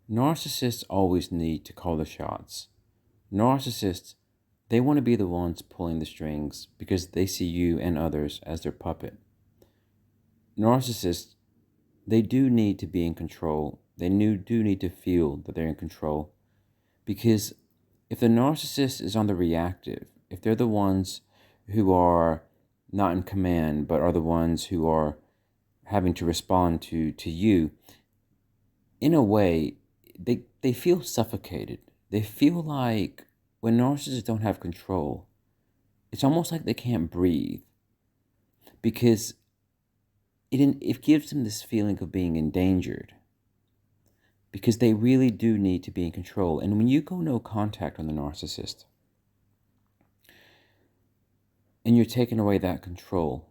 Narcissists always need to call the shots. Narcissists, they want to be the ones pulling the strings because they see you and others as their puppet. Narcissists, they do need to be in control. They do need to feel that they're in control because if the narcissist is on the reactive, if they're the ones who are not in command but are the ones who are having to respond to you, in a way, they feel suffocated. They feel like when narcissists don't have control, it's almost like they can't breathe because it gives them this feeling of being endangered because they really do need to be in control. And when you go no contact on the narcissist and you're taking away that control,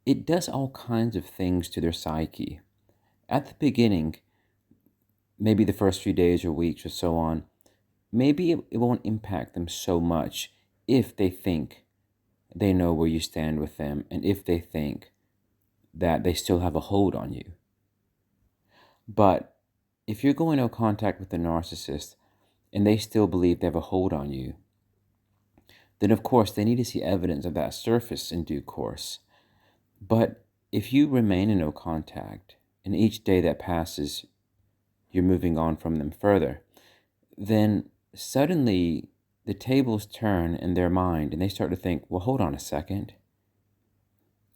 it does all kinds of things to their psyche. At the beginning, maybe the first few days or weeks or so on, maybe it won't impact them so much if they think they know where you stand with them and if they think that they still have a hold on you. But if you're going no contact with the narcissist and they still believe they have a hold on you, then of course they need to see evidence of that surface in due course. But if you remain in no contact and each day that passes you're moving on from them further, then suddenly the tables turn in their mind and they start to think, well, hold on a second.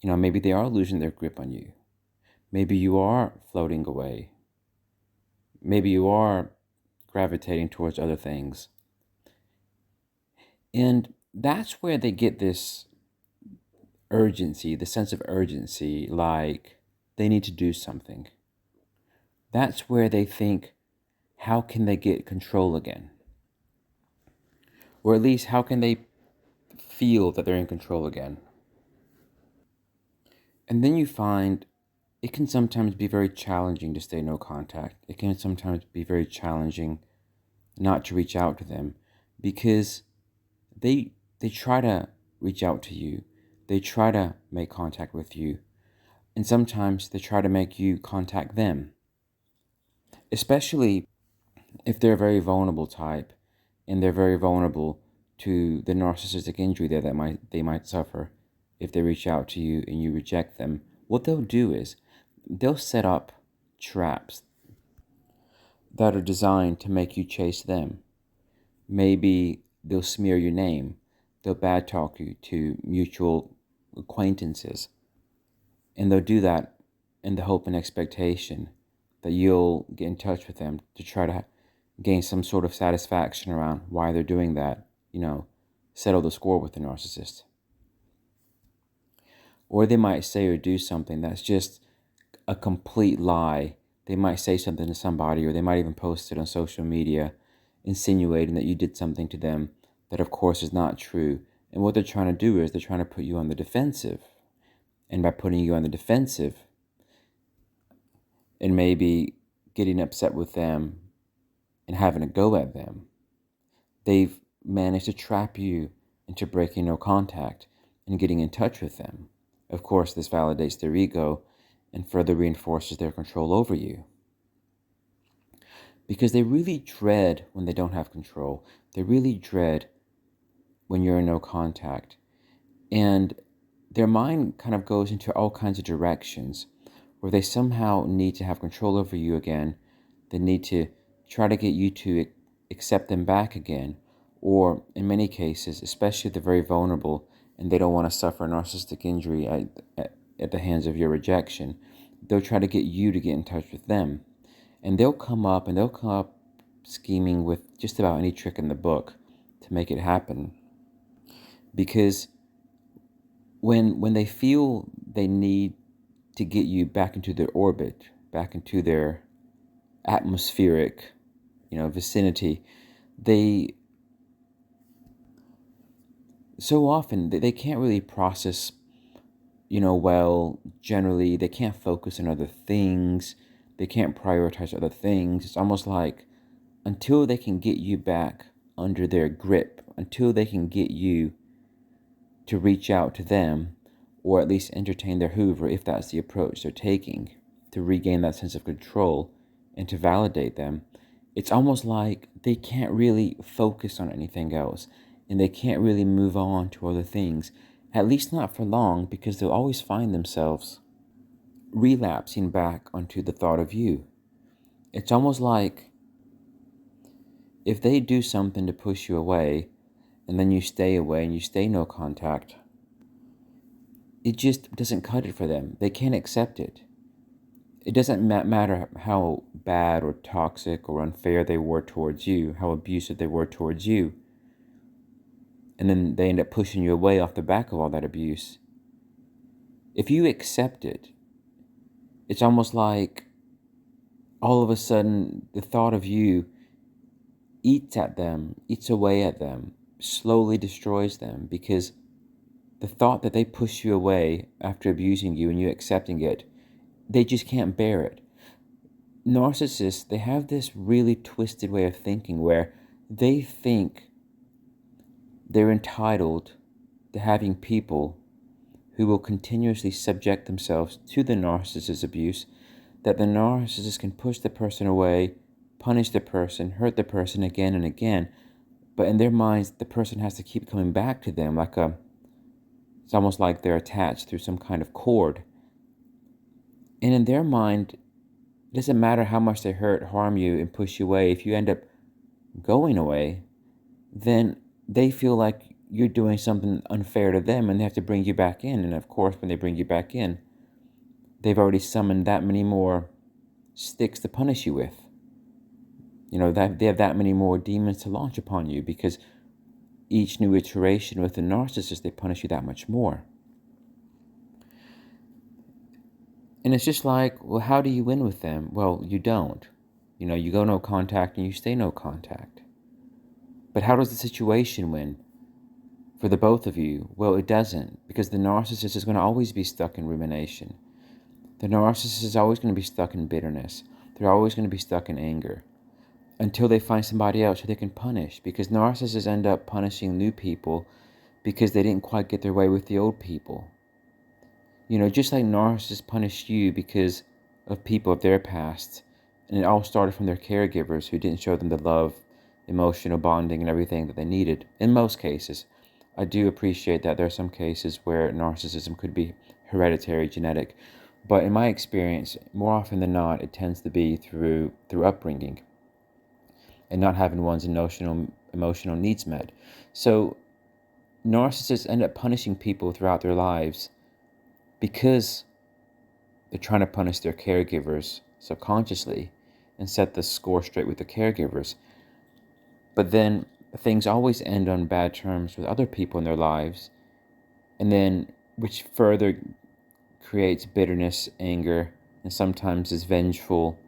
Maybe they are losing their grip on you. Maybe you are floating away. Maybe you are gravitating towards other things. And that's where they get this urgency, the sense of urgency, like they need to do something. That's where they think, how can they get control again? Or at least, how can they feel that they're in control again? And then you find it can sometimes be very challenging to stay no contact. It can sometimes be very challenging not to reach out to them because they try to reach out to you. They try to make contact with you. And sometimes they try to make you contact them. Especially if they're a very vulnerable type and they're very vulnerable to the narcissistic injury that they might suffer if they reach out to you and you reject them. What they'll do is they'll set up traps that are designed to make you chase them. Maybe they'll smear your name. They'll bad talk you to mutual acquaintances. And they'll do that in the hope and expectation that you'll get in touch with them to try to gain some sort of satisfaction around why they're doing that, settle the score with the narcissist. Or they might say or do something that's just a complete lie. They might say something to somebody, or they might even post it on social media, insinuating that you did something to them that of course is not true. And what they're trying to do is they're trying to put you on the defensive. And by putting you on the defensive and maybe getting upset with them and having a go at them, they've managed to trap you into breaking no contact and getting in touch with them. Of course, this validates their ego and further reinforces their control over you. Because they really dread when they don't have control. They really dread when you're in no contact. And their mind kind of goes into all kinds of directions where they somehow need to have control over you again. They need to try to get you to accept them back again. Or in many cases, especially if they're very vulnerable and they don't want to suffer a narcissistic injury at the hands of your rejection, they'll try to get you to get in touch with them. And they'll come up scheming with just about any trick in the book to make it happen. Because when they feel they need to get you back into their orbit, back into their atmospheric, vicinity, they so often they can't really process, well, generally they can't focus on other things. They can't prioritize other things. It's almost like until they can get you back under their grip, until they can get you to reach out to them, or at least entertain their hoover if that's the approach they're taking to regain that sense of control, and to validate them, it's almost like they can't really focus on anything else and they can't really move on to other things, at least not for long, because they'll always find themselves relapsing back onto the thought of you. It's almost like if they do something to push you away and then you stay away and you stay no contact, it just doesn't cut it for them. They can't accept it. It doesn't matter how bad or toxic or unfair they were towards you, how abusive they were towards you, and then they end up pushing you away off the back of all that abuse. If you accept it, it's almost like all of a sudden the thought of you eats at them, eats away at them, slowly destroys them, because the thought that they push you away after abusing you and you accepting it, they just can't bear it. Narcissists, they have this really twisted way of thinking where they think they're entitled to having people who will continuously subject themselves to the narcissist's abuse, that the narcissist can push the person away, punish the person, hurt the person again and again, but in their minds, the person has to keep coming back to them it's almost like they're attached through some kind of cord. And in their mind, it doesn't matter how much they hurt, harm you, and push you away. If you end up going away, then they feel like you're doing something unfair to them and they have to bring you back in. And of course, when they bring you back in, they've already summoned that many more sticks to punish you with. That they have that many more demons to launch upon you, because each new iteration with the narcissist, they punish you that much more. And it's just like, well, how do you win with them? Well, you don't. You go no contact and you stay no contact. But how does the situation win for the both of you? Well, it doesn't, because the narcissist is going to always be stuck in rumination. The narcissist is always going to be stuck in bitterness. They're always going to be stuck in anger until they find somebody else who they can punish, because narcissists end up punishing new people because they didn't quite get their way with the old people. Just like narcissists punish you because of people of their past, and it all started from their caregivers who didn't show them the love, emotional bonding, and everything that they needed. In most cases, I do appreciate that there are some cases where narcissism could be hereditary, genetic, but in my experience, more often than not, it tends to be through upbringing and not having one's emotional needs met. So narcissists end up punishing people throughout their lives because they're trying to punish their caregivers subconsciously and set the score straight with the caregivers. But then things always end on bad terms with other people in their lives, and then which further creates bitterness, anger, and sometimes this vengeful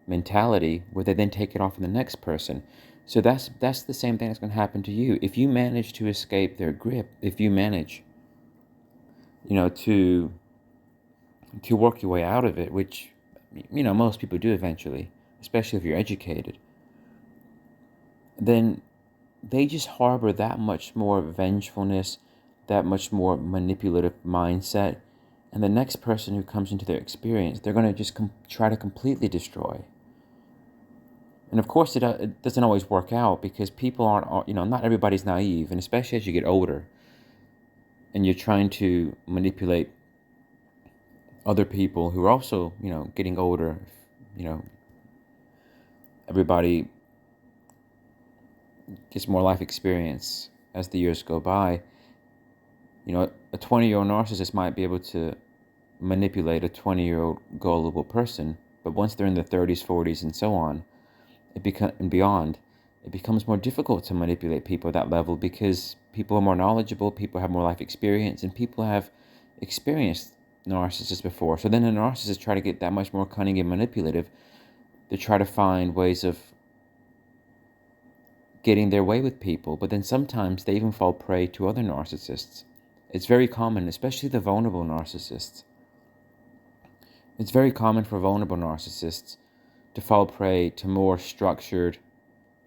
mentality where they then take it off on the next person. So that's the same thing that's going to happen to you. If you manage to escape their grip, if you manage, to work your way out of it, which, most people do eventually, especially if you're educated, then they just harbor that much more vengefulness, that much more manipulative mindset. And the next person who comes into their experience, they're going to just try to completely destroy. And of course, it doesn't always work out, because people aren't, not everybody's naive. And especially as you get older and you're trying to manipulate other people who are also, getting older, everybody gets more life experience as the years go by. A 20-year-old narcissist might be able to manipulate a 20-year-old gullible person, but once they're in their 30s, 40s, and so on, and beyond, it becomes more difficult to manipulate people at that level, because people are more knowledgeable, people have more life experience, and people have experienced narcissists before. So then the narcissists try to get that much more cunning and manipulative. They try to find ways of getting their way with people, but then sometimes they even fall prey to other narcissists. It's very common, especially the vulnerable narcissists. It's very common for vulnerable narcissists to fall prey to more structured,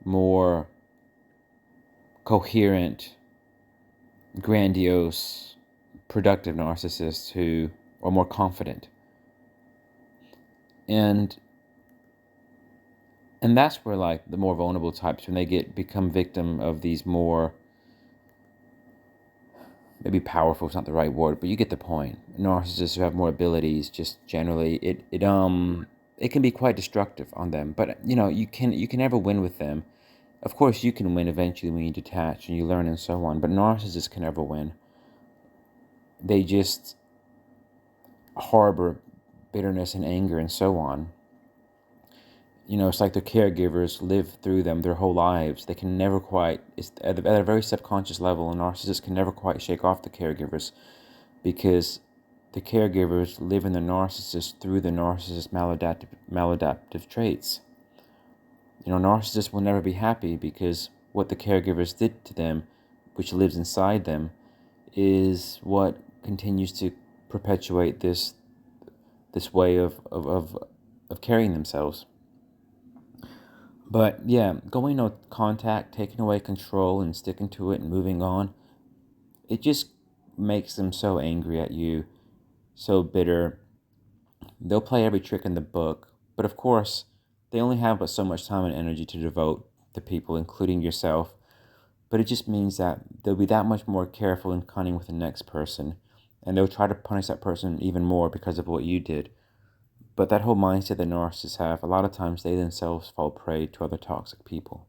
more coherent, grandiose, productive narcissists who are more confident. And And that's where, like, the more vulnerable types, when they become victim of these more, maybe powerful is not the right word, but you get the point. Narcissists who have more abilities, just generally, it can be quite destructive on them. But you can never win with them. Of course, you can win eventually when you detach and you learn and so on. But narcissists can never win. They just harbor bitterness and anger and so on. It's like their caregivers live through them their whole lives. They can never quite, it's at a very subconscious level, a narcissist can never quite shake off the caregivers, because the caregivers live in the narcissist through the narcissist's maladaptive traits. Narcissists will never be happy because what the caregivers did to them, which lives inside them, is what continues to perpetuate this way of carrying themselves. But yeah, going no contact, taking away control and sticking to it and moving on, it just makes them so angry at you, so bitter. They'll play every trick in the book, but of course, they only have but so much time and energy to devote to people, including yourself. But it just means that they'll be that much more careful and cunning with the next person, and they'll try to punish that person even more because of what you did. But that whole mindset that narcissists have, a lot of times they themselves fall prey to other toxic people.